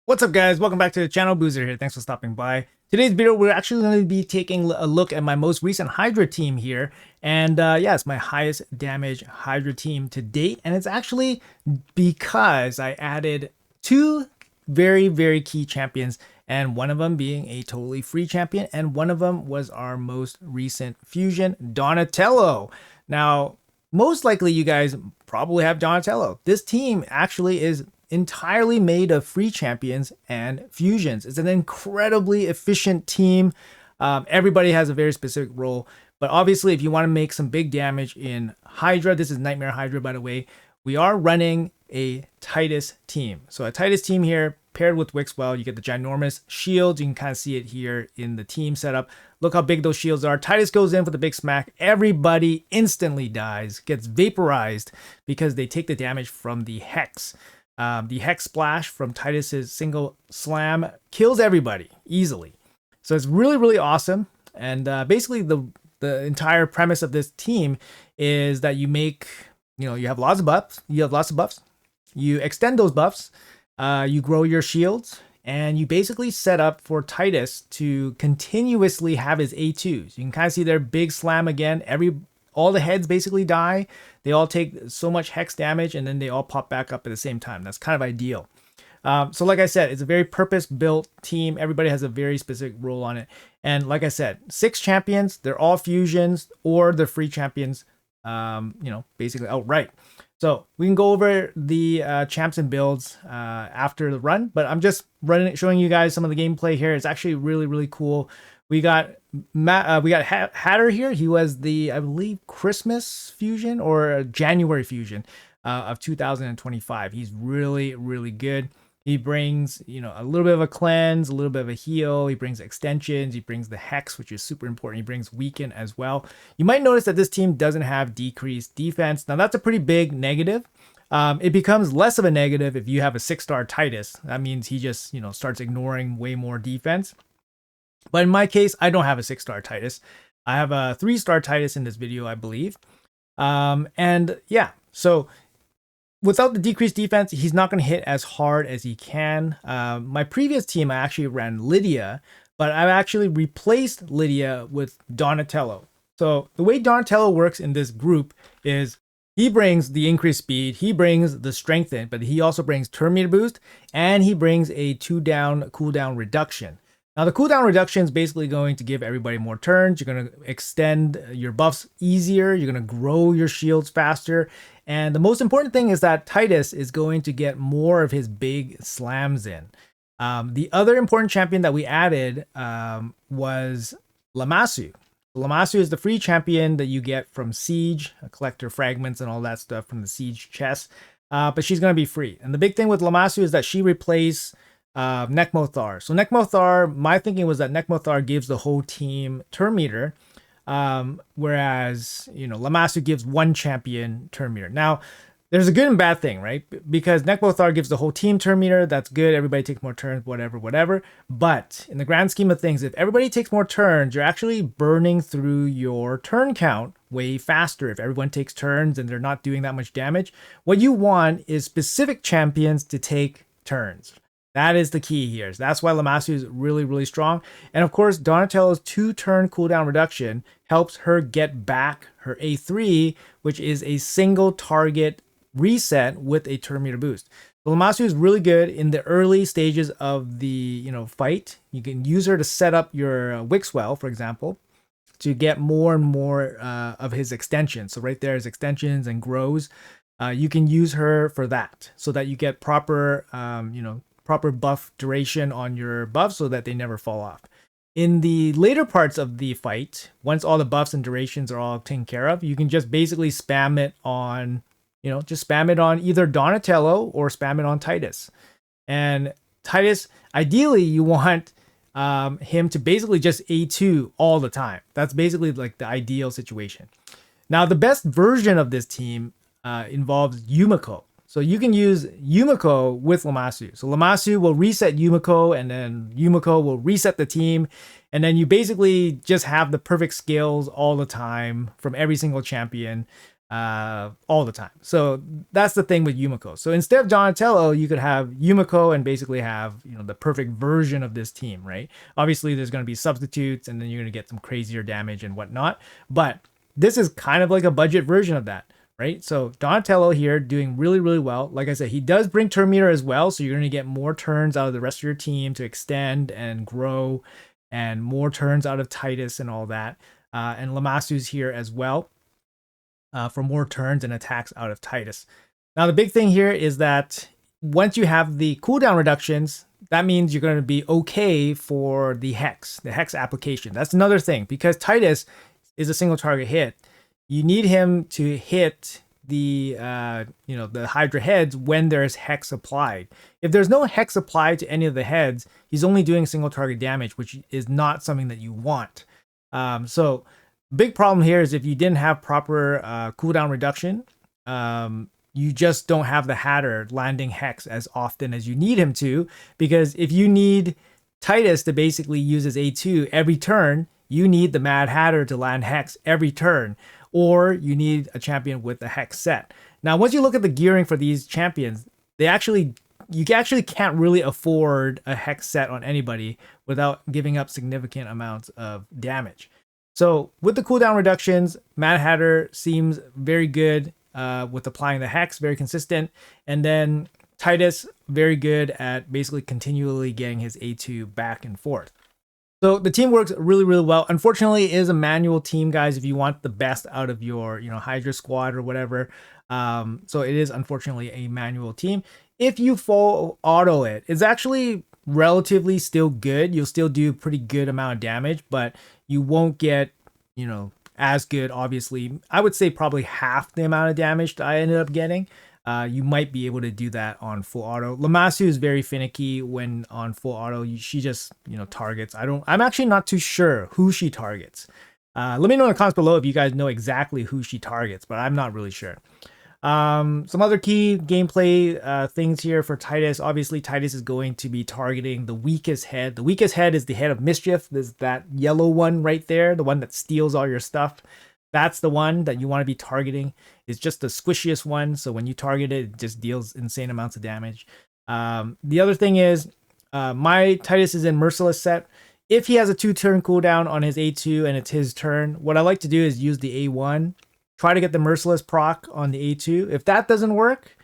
What's up, guys? Welcome back to the channel. Boozer here. Thanks for stopping by. Today's video, we're actually going to be taking a look at my most recent Hydra team here. And yeah, it's my highest damage Hydra team to date. And it's actually because I added two very key champions, and one of them being a totally free champion, and one of them was our most recent fusion, Donatello. Now, most likely you guys probably have Donatello. This team actually is entirely made of free champions and fusions. It's an incredibly efficient team. Everybody has a very specific role, but obviously if you want to make some big damage in Hydra, this is Nightmare Hydra, by the way, we are running a Titus team. So a Titus team here paired with Wixwell, you get the ginormous shields. You can kind of see it here in the team setup. Look how big those shields are. Titus goes in for the big smack. Everybody instantly dies, gets vaporized because they take the damage from the Hex. The Hex Splash from Titus's single slam kills everybody easily. So it's really awesome. And basically the entire premise of this team is that you make, you have lots of buffs. You extend those buffs. You grow your shields, and you basically set up for Titus to continuously have his A2s. You can kind of see their big slam again. All the heads basically die. They all take so much hex damage, and then they all pop back up at the same time. That's kind of ideal. So like I said, it's a very purpose-built team. Everybody has a very specific role on it. And like I said, 6 champions. They're all fusions, or they're free champions, basically outright. So we can go over the champs and builds after the run, but I'm just showing you guys some of the gameplay here. It's actually really cool. We got Hatter here. He was the, I believe, Christmas fusion or January fusion of 2025. He's really good. He brings, a little bit of a cleanse, a little bit of a heal. He brings extensions. He brings the Hex, which is super important. He brings weaken as well. You might notice that this team doesn't have decreased defense. Now, that's a pretty big negative. It becomes less of a negative if you have a 6-star Titus. That means he just, starts ignoring way more defense. But in my case, I don't have a 6-star Titus. I have a 3-star Titus in this video, I believe. And yeah, so without the decreased defense, he's not going to hit as hard as he can. My previous team, I actually ran Lydia, but I've actually replaced Lydia with Donatello. So the way Donatello works in this group is he brings the increased speed, he brings the strengthen, but he also brings turn meter boost, and he brings a 2-down cooldown reduction. Now, the cooldown reduction is basically going to give everybody more turns. You're going to extend your buffs easier. You're going to grow your shields faster. And the most important thing is that Titus is going to get more of his big slams in. The other important champion that we added was Lamasu. Lamasu is the free champion that you get from Siege, collector fragments and all that stuff from the Siege chest. But she's going to be free. And the big thing with Lamasu is that she replaced Nekmothar. So Nekmothar, my thinking was that Nekmothar gives the whole team turn meter, whereas Lamasu gives one champion turn meter. Now, there's a good and bad thing, right? Because Nekmothar gives the whole team turn meter. That's good. Everybody takes more turns, whatever. But in the grand scheme of things, if everybody takes more turns, you're actually burning through your turn count way faster. If everyone takes turns and they're not doing that much damage, what you want is specific champions to take turns. That is the key here. So that's why Lamasu is really strong. And of course, Donatello's 2-turn cooldown reduction helps her get back her A3, which is a single target reset with a turn meter boost. So Lamasu is really good in the early stages of the fight. You can use her to set up your Wixwell, for example, to get more and more of his extensions. So right there is extensions and grows. You can use her for that so that you get proper proper buff duration on your buffs so that they never fall off. In the later parts of the fight, once all the buffs and durations are all taken care of, you can just basically spam it on, spam it on either Donatello or spam it on Titus. And Titus, ideally, you want him to basically just A2 all the time. That's basically like the ideal situation. Now, the best version of this team involves Yumiko. So you can use Yumiko with Lamasu. So Lamasu will reset Yumiko, and then Yumiko will reset the team. And then you basically just have the perfect skills all the time from every single champion. all the time. So that's the thing with Yumiko. So instead of Donatello, you could have Yumiko and basically have, you know, the perfect version of this team, right? Obviously, there's going to be substitutes, and then you're going to get some crazier damage and whatnot. But this is kind of like a budget version of that, right? So Donatello here doing really, really well. Like I said, he does bring turn meter as well, so you're going to get more turns out of the rest of your team to extend and grow, and more turns out of Titus and all that. And Lamasu's here as well, for more turns and attacks out of Titus. Now, the big thing here is that once you have the cooldown reductions, that means you're going to be okay for the Hex application. That's another thing, because Titus is a single target hit. You need him to hit the the Hydra heads when there's Hex applied. If there's no Hex applied to any of the heads, he's only doing single target damage, which is not something that you want. So big problem here is if you didn't have proper cooldown reduction, you just don't have the Hatter landing Hex as often as you need him to, because if you need Titus to basically use his A2 every turn, you need the Mad Hatter to land Hex every turn, or you need a champion with the Hex set. Now, once you look at the gearing for these champions, you actually can't really afford a Hex set on anybody without giving up significant amounts of damage. So with the cooldown reductions, Mad Hatter seems very good with applying the Hex, very consistent. And then Titus, very good at basically continually getting his A2 back and forth. So the team works really, really well. Unfortunately, it is a manual team, guys, if you want the best out of your, Hydra squad or whatever. So it is unfortunately a manual team. If you full auto it, it's actually relatively still good. You'll still do pretty good amount of damage, but you won't get, as good, obviously. I would say probably half the amount of damage that I ended up getting. You might be able to do that on full auto. Lamasu is very finicky when on full auto. She just, targets. I'm actually not too sure who she targets. Let me know in the comments below if you guys know exactly who she targets, but I'm not really sure. Some other key gameplay things here for Titus. Obviously, Titus is going to be targeting the weakest head. The weakest head is the head of mischief. There's that yellow one right there, the one that steals all your stuff. That's the one that you want to be targeting. It's just the squishiest one, so when you target it, it just deals insane amounts of damage. The other thing is, my Titus is in Merciless set. If he has a 2-turn cooldown on his A2 and it's his turn, what I like to do is use the A1. Try to get the Merciless proc on the A2. If that doesn't work,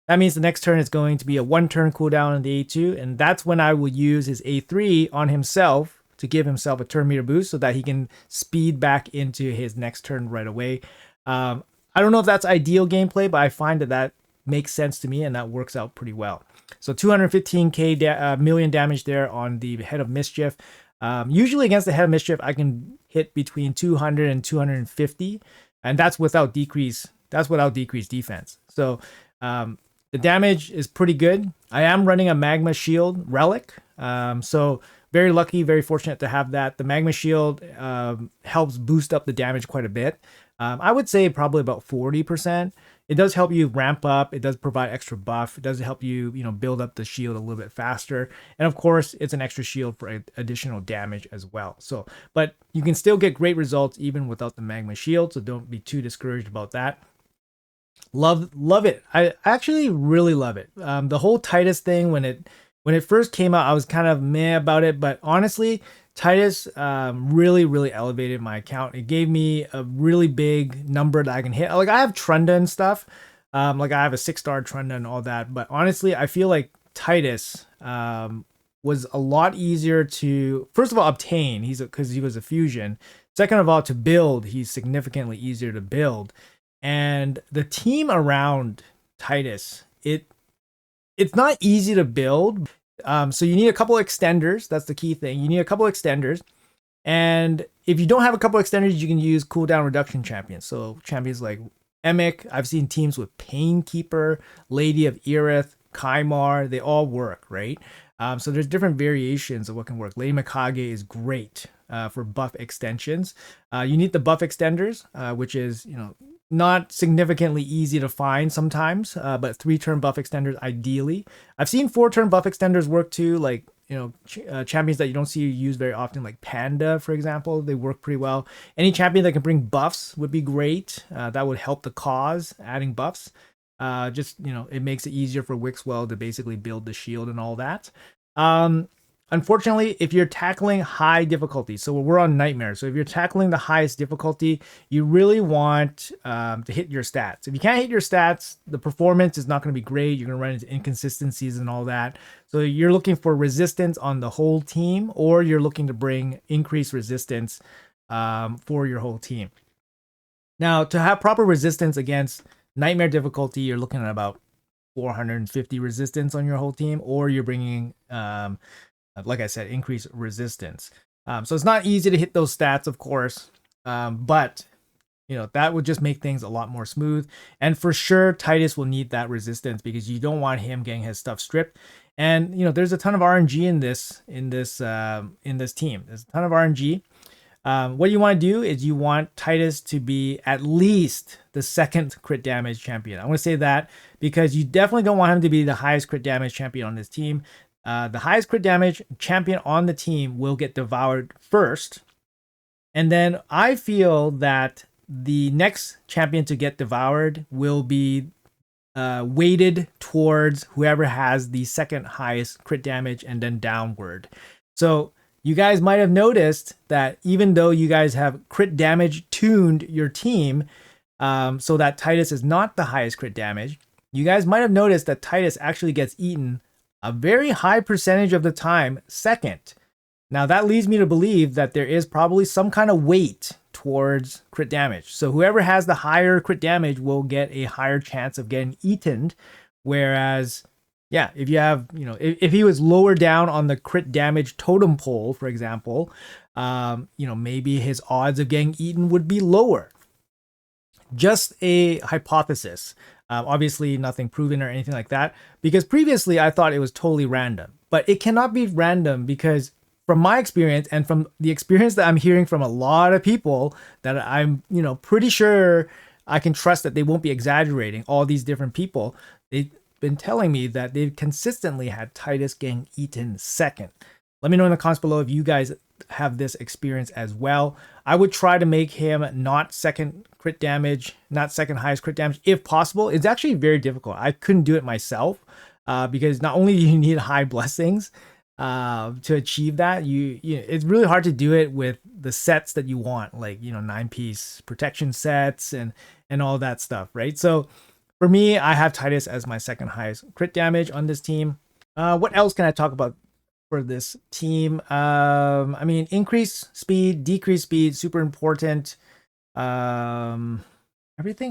that means the next turn is going to be a 1-turn cooldown on the A2, and that's when I will use his A3 on himself to give himself a turn meter boost so that he can speed back into his next turn right away. I don't know if that's ideal gameplay, but I find that makes sense to me, and that works out pretty well. So 215k million damage there on the head of mischief. Usually against the head of mischief, I can hit between 200 and 250. And that's without decrease. That's without decreased defense. So the damage is pretty good. I am running a Magma Shield relic. So very lucky, very fortunate to have that. The Magma Shield helps boost up the damage quite a bit. I would say probably about 40%. It does help you ramp up. It does provide extra buff. It does help you, build up the shield a little bit faster. And of course, it's an extra shield for additional damage as well. So, but you can still get great results even without the Magma Shield. So don't be too discouraged about that. Love it. I actually really love it. The whole Titus thing, when it first came out, I was kind of meh about it. But honestly, Titus really, really elevated my account. It gave me a really big number that I can hit. Like, I have Trunda and stuff. Like, I have a 6-star Trunda and all that. But honestly, I feel like Titus was a lot easier to, first of all, obtain. Because he was a fusion. Second of all, to build, he's significantly easier to build. And the team around Titus, it's not easy to build. So you need a couple of extenders. That's the key thing. You need a couple of extenders. And if you don't have a couple of extenders, you can use cooldown reduction champions. So champions like Emic. I've seen teams with Painkeeper, Lady of Erith, Kaimar. They all work, right? So there's different variations of what can work. Lady Mikage is great for buff extensions. You need the buff extenders, which is, not significantly easy to find sometimes, but 3-turn buff extenders ideally. I've seen 4-turn buff extenders work too, like champions that you don't see used very often, like Panda, for example. They work pretty well. Any champion that can bring buffs would be great. That would help the cause, adding buffs. Just, it makes it easier for Wixwell to basically build the shield and all that. Unfortunately, if you're tackling high difficulty, so we're on Nightmare. So if you're tackling the highest difficulty, you really want to hit your stats. If you can't hit your stats, the performance is not going to be great. You're going to run into inconsistencies and all that. So you're looking for resistance on the whole team, or you're looking to bring increased resistance for your whole team. Now, to have proper resistance against Nightmare difficulty, you're looking at about 450 resistance on your whole team, or you're bringing like I said, increase resistance. So it's not easy to hit those stats, of course, but that would just make things a lot more smooth. And for sure, Titus will need that resistance because you don't want him getting his stuff stripped. And there's a ton of RNG in this team. There's a ton of RNG. What you want to do is you want Titus to be at least the second crit damage champion. I want to say that because you definitely don't want him to be the highest crit damage champion on this team. The highest crit damage champion on the team will get devoured first. And then I feel that the next champion to get devoured will be weighted towards whoever has the second highest crit damage and then downward. So you guys might have noticed that even though you guys have crit damage tuned your team so that Titus is not the highest crit damage, you guys might have noticed that Titus actually gets eaten a very high percentage of the time second. Now that leads me to believe that there is probably some kind of weight towards crit damage. So whoever has the higher crit damage will get a higher chance of getting eaten. Whereas, yeah, if you have, if he was lower down on the crit damage totem pole, for example, maybe his odds of getting eaten would be lower. Just a hypothesis. Obviously nothing proven or anything like that, because previously I thought it was totally random, but it cannot be random because from my experience and from the experience that I'm hearing from a lot of people that I'm, pretty sure I can trust that they won't be exaggerating, all these different people, they've been telling me that they've consistently had Titus getting eaten second. Let me know in the comments below if you guys have this experience as well. I would try to make him not second crit damage, not second highest crit damage if possible. It's actually very difficult. I couldn't do it myself because not only do you need high blessings to achieve that, it's really hard to do it with the sets that you want, like 9-piece protection sets and all that stuff, right? So for me, I have Titus as my second highest crit damage on this team. What else can I talk about for this team? I mean, increase speed, decrease speed, super important. Everything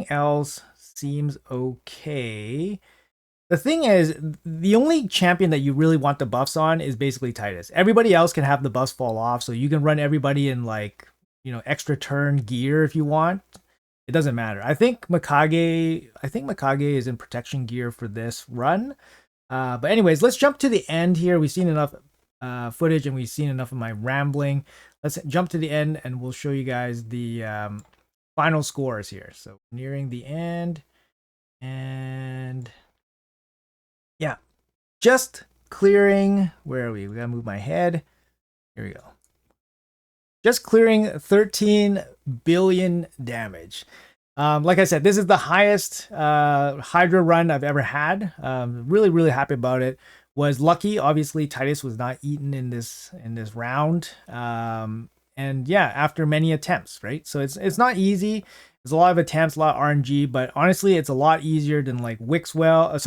else seems okay. The thing is, the only champion that you really want the buffs on is basically Titus. Everybody else can have the buffs fall off, so you can run everybody in extra turn gear if you want. It doesn't matter. I think Mikage is in protection gear for this run. But anyways, let's jump to the end here. We've seen enough footage and we've seen enough of my rambling. Let's jump to the end and we'll show you guys the final scores here. So nearing the end, and yeah, just clearing, where are we? We gotta move my head. Here we go. Just clearing 13 billion damage. Like I said, this is the highest Hydra run I've ever had. Really, really happy about it. Was lucky. Obviously, Titus was not eaten in this round. And yeah, after many attempts, right? So it's not easy. There's a lot of attempts, a lot of RNG, but honestly, it's a lot easier than like Yannicka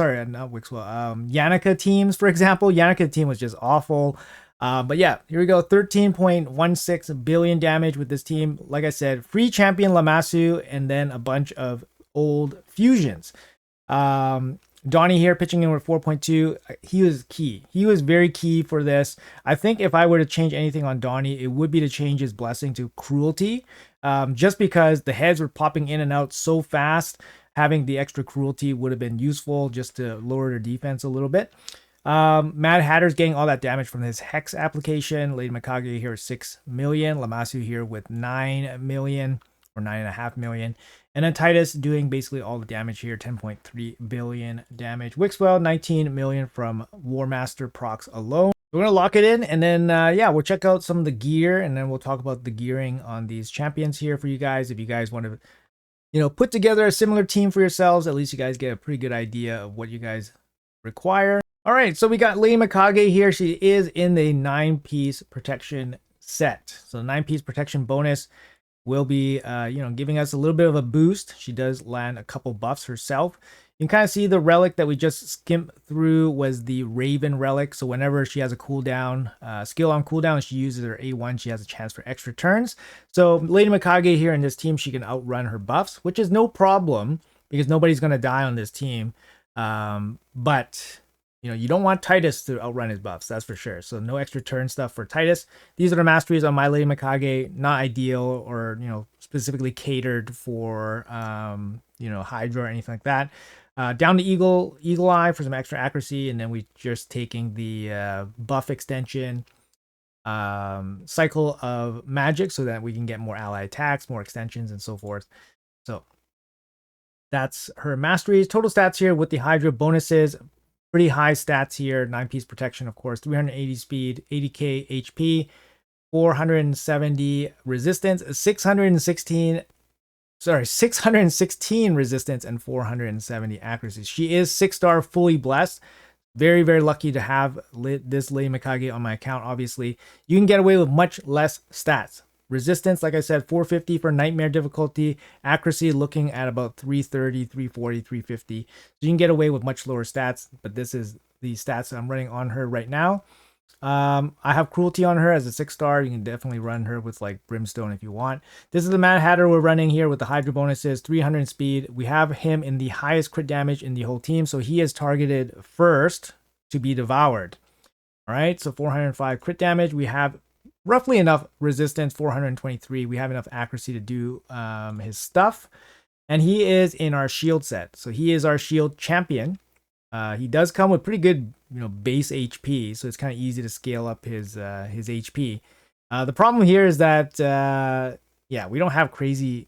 teams, for example. Yannicka team was just awful. But yeah, here we go. 13.16 billion damage with this team. Like I said, free champion Lamasu, and then a bunch of old fusions. Donnie here pitching in with 4.2. He was key. He was very key for this. I think if I were to change anything on Donnie, it would be to change his blessing to cruelty. Just because the heads were popping in and out so fast, having the extra cruelty would have been useful just to lower their defense a little bit. Mad Hatter's getting all that damage from his Hex application. Lady Mikage here 6 million. Lamasu here with 9 million or 9.5 million. And then Titus doing basically all the damage here, 10.3 billion damage. Wixwell, 19 million from War Master procs alone. We're gonna lock it in, and then yeah, we'll check out some of the gear, and then we'll talk about the gearing on these champions here for you guys. If you guys want to, put together a similar team for yourselves, at least you guys get a pretty good idea of what you guys require. All right, so we got Lady Mikage here. She is in the 9-piece protection set. So the 9-piece protection bonus will be, giving us a little bit of a boost. She does land a couple buffs herself. You can kind of see the relic that we just skimmed through was the Raven relic. So whenever she has a cooldown, skill on cooldown, she uses her A1, she has a chance for extra turns. So Lady Mikage here in this team, she can outrun her buffs, which is no problem because nobody's going to die on this team. But you don't want Titus to outrun his buffs, that's for sure. So no extra turn stuff for Titus. These are the masteries on my Lady Mikage, not ideal or, specifically catered for, Hydra or anything like that. Down to Eagle Eye for some extra accuracy, and then we just taking the buff extension, cycle of magic so that we can get more ally attacks, more extensions, and so forth. So that's her masteries. Total stats here with the Hydra bonuses. Pretty high stats here. 9-piece protection, of course. 380 speed, 80k HP, 470 resistance, 616 resistance, and 470 accuracy. She is 6-star, fully blessed. Very, very lucky to have this Lady Mikage on my account, obviously. You can get away with much less stats. Resistance, like I said, 450 for nightmare difficulty. Accuracy looking at about 330, 340, 350. So you can get away with much lower stats, but this is the stats that I'm running on her right now. I have cruelty on her as a 6-star. You can definitely run her with like brimstone if you want. This is the Mad Hatter we're running here with the Hydra bonuses, 300 speed. We have him in the highest crit damage in the whole team, so he is targeted first to be devoured. All right, so 405 crit damage. We have roughly enough resistance, 423. We have enough accuracy to do his stuff. And he is in our shield set. So he is our shield champion. He does come with pretty good, base HP. So it's kind of easy to scale up his HP. The problem here is that, we don't have crazy...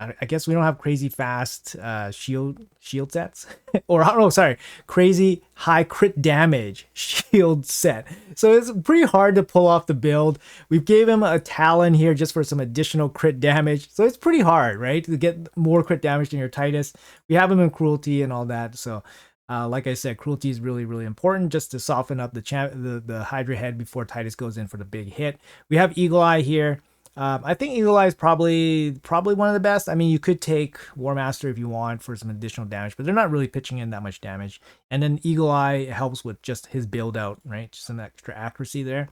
I guess we don't have crazy fast shield sets, or I don't know, sorry, crazy high crit damage shield set. So it's pretty hard to pull off the build. We've gave him a Talon here just for some additional crit damage. So it's pretty hard, right, to get more crit damage than your Titus. We have him in cruelty and all that. So like I said, cruelty is really, really important just to soften up the Hydra head before Titus goes in for the big hit. We have Eagle Eye here. I think Eagle Eye is probably one of the best. I mean, you could take War Master if you want for some additional damage, but they're not really pitching in that much damage. And then Eagle Eye helps with just his build out, right? Just some extra accuracy there.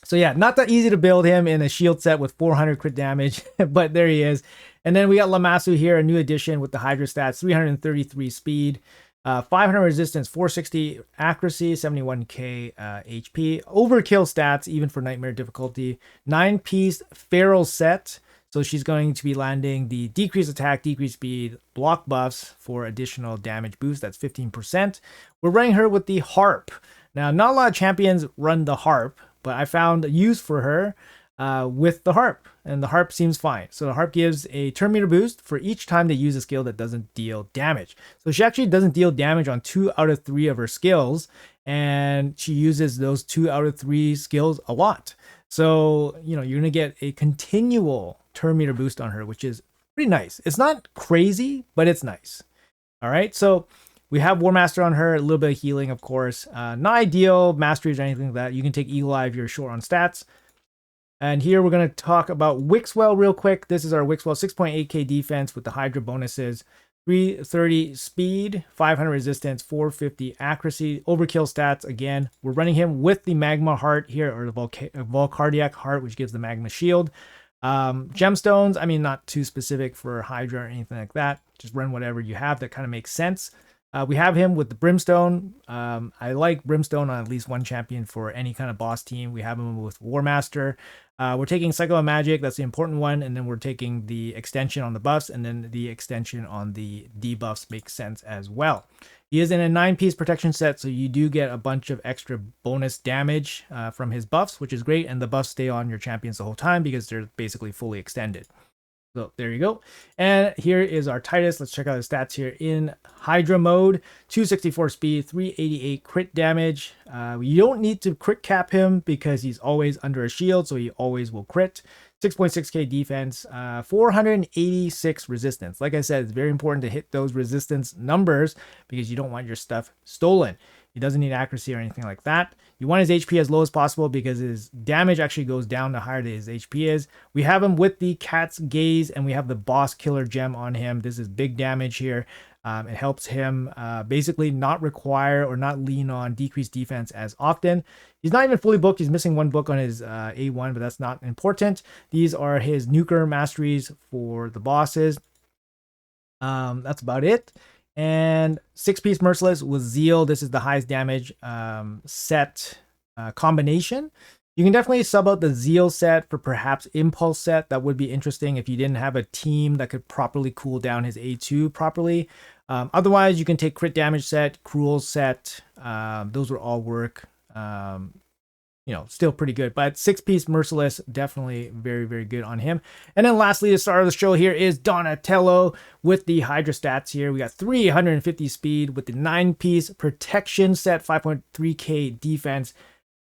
So yeah, not that easy to build him in a shield set with 400 crit damage, but there he is. And then we got Lamasu here, a new addition with the Hydra stats, 333 speed. 500 resistance, 460 accuracy, 71k HP. Overkill stats, even for nightmare difficulty. 9-piece feral set. So she's going to be landing the decreased attack, decreased speed, block buffs for additional damage boost. That's 15%. We're running her with the harp. Now, not a lot of champions run the harp, but I found a use for her with the harp, and the harp seems fine. So the harp gives a turn meter boost for each time they use a skill that doesn't deal damage. So she actually doesn't deal damage on 2 out of 3 of her skills, and she uses those 2 out of 3 skills a lot. So, you're going to get a continual turn meter boost on her, which is pretty nice. It's not crazy, but it's nice. All right, so we have War Master on her, a little bit of healing, of course. Not ideal masteries or anything like that. You can take Eagle Eye if you're short on stats. And here we're going to talk about Wixwell real quick. This is our Wixwell, 6.8k defense with the Hydra bonuses. 330 speed, 500 resistance, 450 accuracy. Overkill stats, again, we're running him with the Magma Heart here, or the Volcardiac Heart, which gives the Magma Shield. Gemstones, I mean, not too specific for Hydra or anything like that. Just run whatever you have that kind of makes sense. We have him with the Brimstone. I like Brimstone on at least one champion for any kind of boss team. We have him with War Master. We're taking Cycle of Magic, that's the important one, and then we're taking the extension on the buffs, and then the extension on the debuffs makes sense as well. He is in a 9-piece protection set, so you do get a bunch of extra bonus damage from his buffs, which is great, and the buffs stay on your champions the whole time because they're basically fully extended. So there you go. And here is our Titus. Let's check out his stats here in Hydra mode. 264 speed, 388 crit damage. You don't need to crit cap him because he's always under a shield, so he always will crit. 6.6k defense, 486 resistance. Like I said, it's very important to hit those resistance numbers because you don't want your stuff stolen. He doesn't need accuracy or anything like that. You want his HP as low as possible because his damage actually goes down the higher his HP is. We have him with the Cat's Gaze and we have the Boss Killer Gem on him. This is big damage here. It helps him basically not require or not lean on decreased defense as often. He's not even fully booked. He's missing one book on his A1, but that's not important. These are his nuker masteries for the bosses. That's about it. And 6-piece Merciless with Zeal. This is the highest damage set combination. You can definitely sub out the Zeal set for perhaps Impulse set. That would be interesting if you didn't have a team that could properly cool down his A2 properly. Otherwise, you can take Crit Damage set, Cruel set. Those will all work. Still pretty good, but 6-piece Merciless, definitely very, very good on him. And then lastly, the star of the show here is Donetello with the Hydra stats here. We got 350 speed with the 9-piece protection set, 5.3k defense.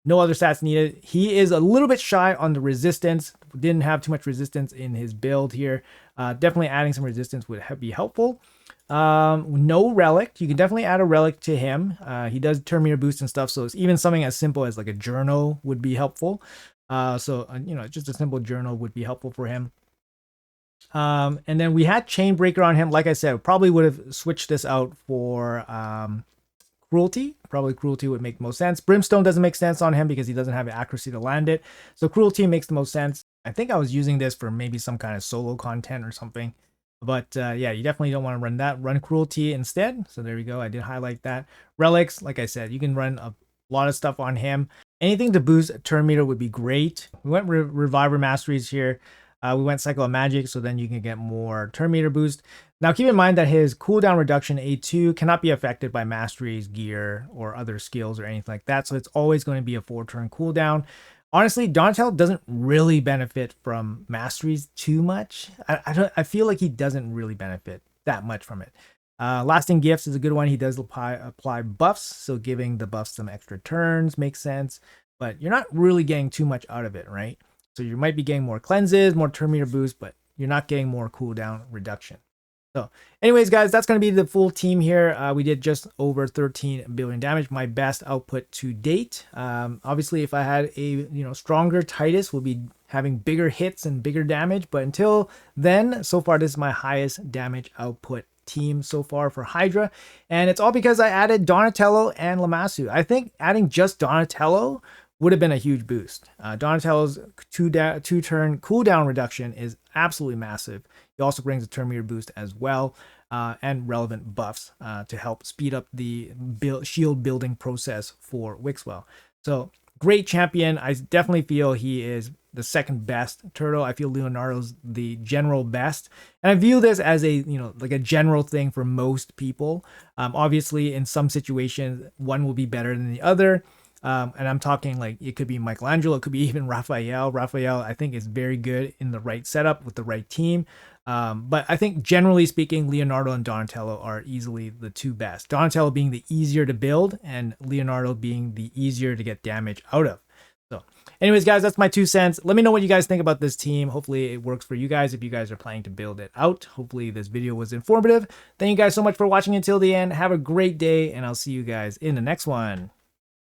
No other stats needed. He is a little bit shy on the resistance. Didn't have too much resistance in his build here. Definitely adding some resistance would be helpful. No relic. You can definitely add a relic to him. He does turn meter boost and stuff, so it's even something as simple as like a journal would be helpful. Just a simple journal would be helpful for him. And then we had Chain Breaker on him. Like I said, probably would have switched this out for Cruelty. Probably Cruelty would make most sense. Brimstone doesn't make sense on him because he doesn't have the accuracy to land it. So Cruelty makes the most sense. I think I was using this for maybe some kind of solo content or something. But yeah, you definitely don't want to run that. Run Cruelty instead. So there we go. I did highlight that. Relics, like I said, you can run a lot of stuff on him. Anything to boost turn meter would be great. We went Reviver Masteries here. We went Cycle of Magic, so then you can get more turn meter boost. Now keep in mind that his cooldown reduction A2 cannot be affected by Masteries, gear, or other skills or anything like that. So it's always going to be a 4-turn cooldown. Honestly, Donetello doesn't really benefit from Masteries too much. I feel like he doesn't really benefit that much from it. Lasting Gifts is a good one. He does apply buffs, so giving the buffs some extra turns makes sense. But you're not really getting too much out of it, right? So you might be getting more cleanses, more turn meter boost, but you're not getting more cooldown reduction. So anyways, guys, that's going to be the full team here. We did just over 13 billion damage, my best output to date. Obviously, if I had a stronger Titus, we'll be having bigger hits and bigger damage. But until then, so far, this is my highest damage output team so far for Hydra. And it's all because I added Donetello and Lamasu. I think adding just Donetello would have been a huge boost. Donatello's two-turn cooldown reduction is absolutely massive. He also brings a turn meter boost as well, and relevant buffs to help speed up the shield building process for Wixwell. So great champion. I definitely feel he is the second best turtle. I feel Leonardo's the general best, and I view this as a like a general thing for most people. Obviously, in some situations, one will be better than the other. And I'm talking like it could be Michelangelo, it could be even Raphael. Raphael, I think, is very good in the right setup with the right team. But I think generally speaking, Leonardo and Donatello are easily the two best. Donatello being the easier to build and Leonardo being the easier to get damage out of. So anyways, guys, that's my 2 cents. Let me know what you guys think about this team. Hopefully it works for you guys if you guys are planning to build it out. Hopefully this video was informative. Thank you guys so much for watching until the end. Have a great day, and I'll see you guys in the next one.